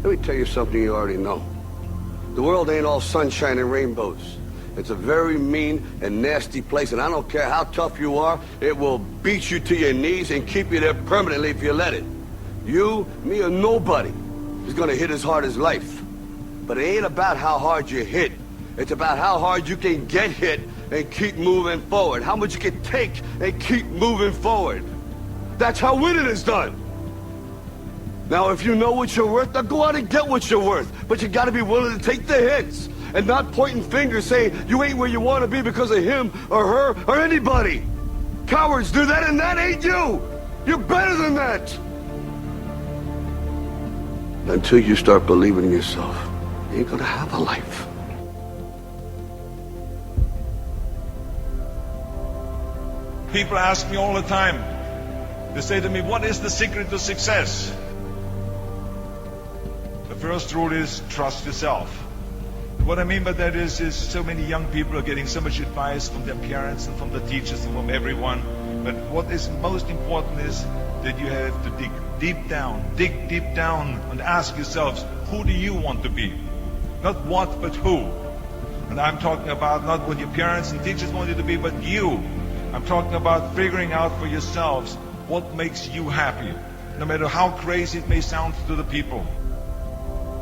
Let me tell you something you already know. The world ain't all sunshine and rainbows. It's a very mean and nasty place, and I don't care how tough you are, it will beat you to your knees and keep you there permanently if you let it. You, me, or nobody is gonna hit as hard as life. But it ain't about how hard you hit. It's about how hard you can get hit and keep moving forward. How much you can take and keep moving forward. That's how winning is done. Now, if you know what you're worth, now go out and get what you're worth. But you gotta be willing to take the hits and not pointing fingers saying you ain't where you want to be because of him or her or anybody. Cowards do that, and that ain't you. You're better than that. Until you start believing in yourself, you ain't gonna have a life. People ask me all the time, they say to me, what is the secret to success? The first rule is trust yourself. What I mean by that is so many young people are getting so much advice from their parents and from the teachers and from everyone. But what is most important is that you have to dig deep down and ask yourselves, who do you want to be? Not what, but who. And I'm talking about not what your parents and teachers want you to be, but you. I'm talking about figuring out for yourselves what makes you happy, no matter how crazy it may sound to the people.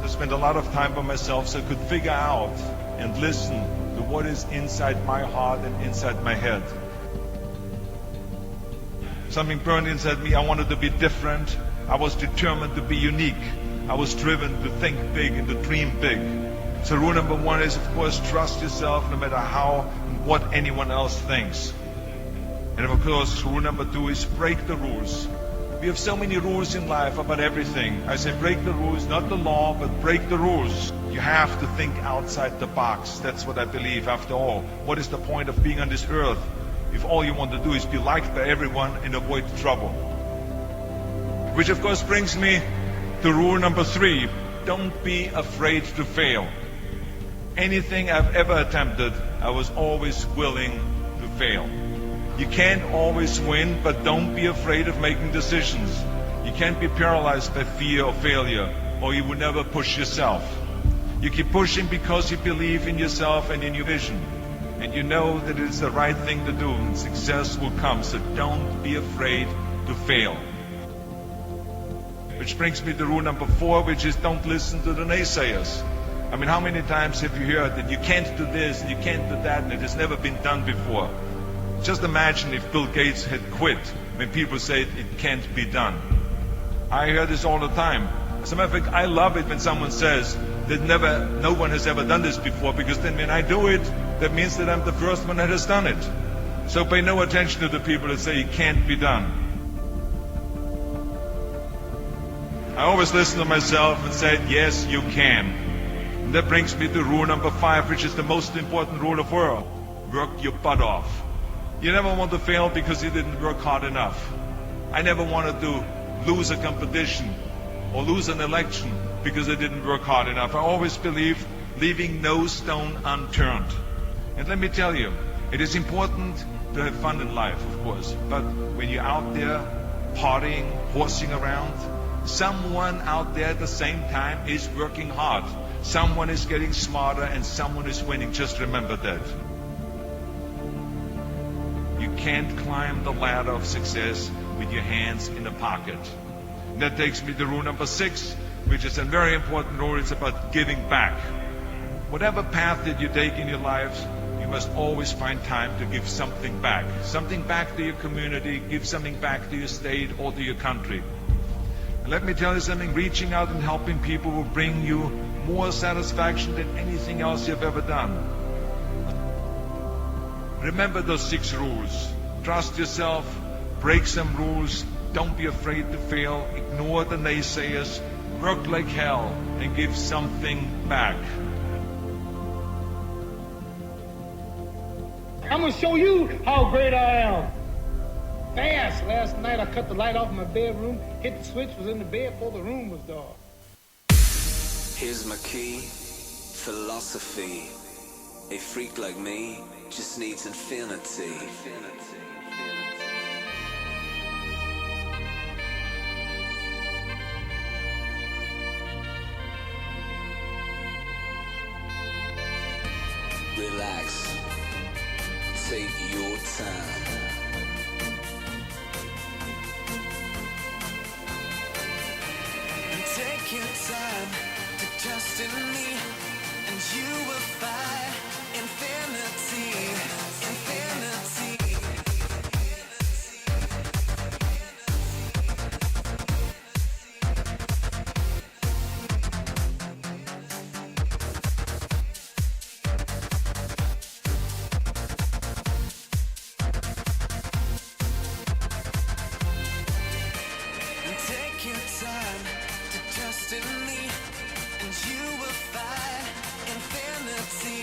I spent a lot of time by myself so I could figure out and listen to what is inside my heart and inside my head. Something burned inside me. I wanted to be different. I was determined to be unique. I was driven to think big and to dream big. So rule number one is, of course, trust yourself no matter how and what anyone else thinks. And of course, rule number two is break the rules. We have so many rules in life about everything. I say break the rules, not the law, but break the rules. You have to think outside the box. That's what I believe. After all, what is the point of being on this earth if all you want to do is be liked by everyone and avoid trouble? Which of course brings me to rule number three. Don't be afraid to fail. Anything I've ever attempted, I was always willing to fail. You can't always win, but don't be afraid of making decisions. You can't be paralyzed by fear of failure, or you will never push yourself. You keep pushing because you believe in yourself and in your vision. And you know that it's the right thing to do, and success will come. So don't be afraid to fail. Which brings me to rule number four, which is don't listen to the naysayers. I mean, how many times have you heard that you can't do this, and you can't do that, and it has never been done before? Just imagine if Bill Gates had quit when people say it can't be done. I hear this all the time. As a matter of fact, I love it when someone says that no one has ever done this before, because then when I do it, that means that I'm the first one that has done it. So pay no attention to the people that say it can't be done. I always listen to myself and say, yes, you can. And that brings me to rule number 5, which is the most important rule of all. Work your butt off. You never want to fail because you didn't work hard enough. I never wanted to lose a competition or lose an election because I didn't work hard enough. I always believed leaving no stone unturned. And let me tell you, it is important to have fun in life, of course. But when you're out there partying, horsing around, someone out there at the same time is working hard. Someone is getting smarter and someone is winning. Just remember that. You can't climb the ladder of success with your hands in a pocket. And that takes me to rule number 6, which is a very important rule. It's about giving back. Whatever path that you take in your lives, you must always find time to give something back. Something back to your community, give something back to your state or to your country. And let me tell you something, reaching out and helping people will bring you more satisfaction than anything else you've ever done. Remember those 6 rules. Trust yourself, break some rules, don't be afraid to fail, ignore the naysayers, work like hell, and give something back. I'm gonna show you how great I am. Fast. Last night I cut the light off in my bedroom, hit the switch, was in the bed before the room was dark. Here's my key, philosophy. A freak like me just needs infinity. Relax. Take your time. Take your time to trust in me, and you will find infinity, infinity. Take your time to trust in me, and you will find infinity,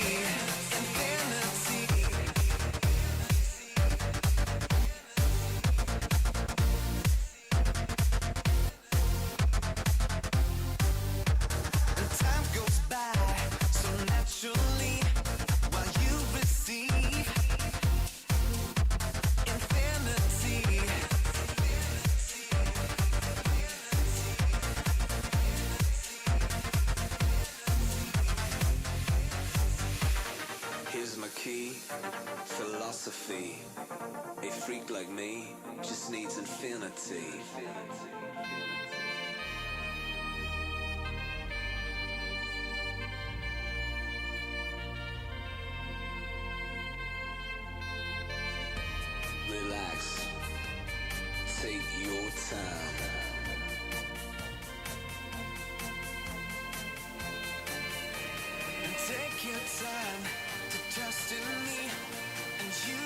infinity. And time goes by so naturally while you receive infinity. Here's my key, philosophy. A freak like me just needs infinity. Relax. Take your time. Take your time to trust in me, and you